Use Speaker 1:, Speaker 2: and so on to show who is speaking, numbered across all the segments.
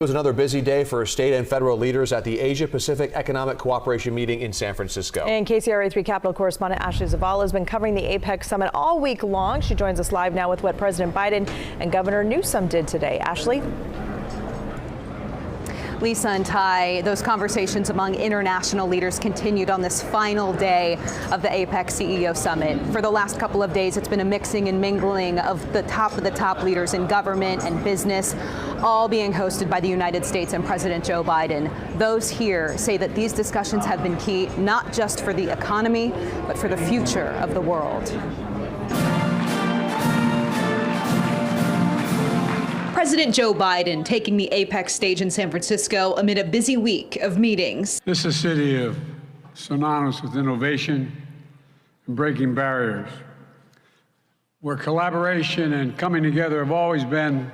Speaker 1: It was another busy day for state and federal leaders at the Asia-Pacific Economic Cooperation meeting in San Francisco.
Speaker 2: And KCRA 3 Capitol correspondent Ashley Zavala has been covering the APEC summit all week long. She joins us live now with what President Biden and Governor Newsom did today. Ashley?
Speaker 3: Lisa and Ty, those conversations among international leaders continued on this final day of the APEC CEO summit. For the last couple of days, it's been a mixing and mingling of the top leaders in government and business, all being hosted by the United States and President Joe Biden. Those here say that these discussions have been key, not just for the economy, but for the future of the world. President Joe Biden taking the APEC stage in San Francisco amid a busy week of meetings.
Speaker 4: This is a city of synonymous with innovation and breaking barriers, where collaboration and coming together have always been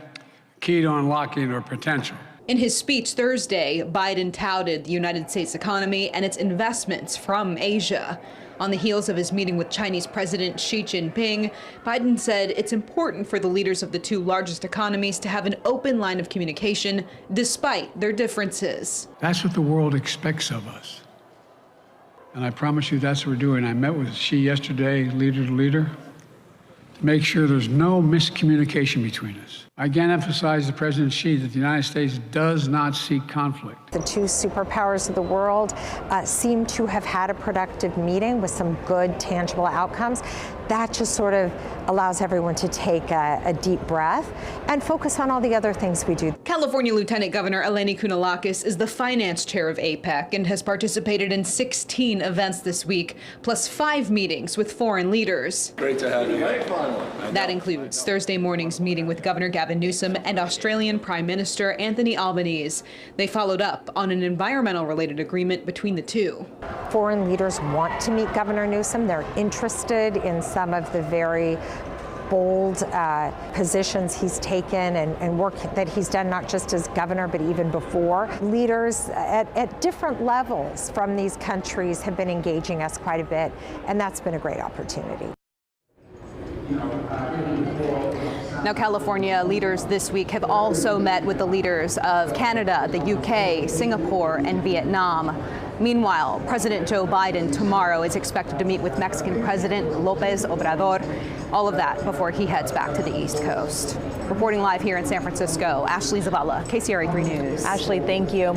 Speaker 4: key to unlocking our potential.
Speaker 3: In his speech Thursday, Biden touted the United States economy and its investments from Asia. On the heels of his meeting with Chinese President Xi Jinping, Biden said it's important for the leaders of the two largest economies to have an open line of communication despite their differences.
Speaker 4: That's what the world expects of us. And I promise you that's what we're doing. I met with Xi yesterday, leader to leader, to make sure there's no miscommunication between us. I again emphasize to President Xi that the United States does not seek conflict.
Speaker 5: The two superpowers of the world seem to have had a productive meeting with some good, tangible outcomes. That just sort of allows everyone to take a deep breath and focus on all the other things we do.
Speaker 3: California Lieutenant Governor Eleni Kounalakis is the finance chair of APEC and has participated in 16 events this week, plus 5 meetings with foreign leaders.
Speaker 6: Great to have you.
Speaker 3: That includes Thursday morning's meeting with Governor Gavin Newsom and Australian Prime Minister Anthony Albanese. They followed up on an environmental-related agreement between the two.
Speaker 5: Foreign leaders want to meet Governor Newsom. They're interested in some of the very bold positions he's taken and work that he's done, not just as governor, but even before. Leaders at different levels from these countries have been engaging us quite a bit, and that's been a great opportunity.
Speaker 3: Now, California leaders this week have also met with the leaders of Canada, the UK, Singapore, and Vietnam. Meanwhile, President Joe Biden tomorrow is expected to meet with Mexican President López Obrador. All of that before he heads back to the East Coast. Reporting live here in San Francisco, Ashley Zavala, KCRA 3 News.
Speaker 2: Ashley, thank you.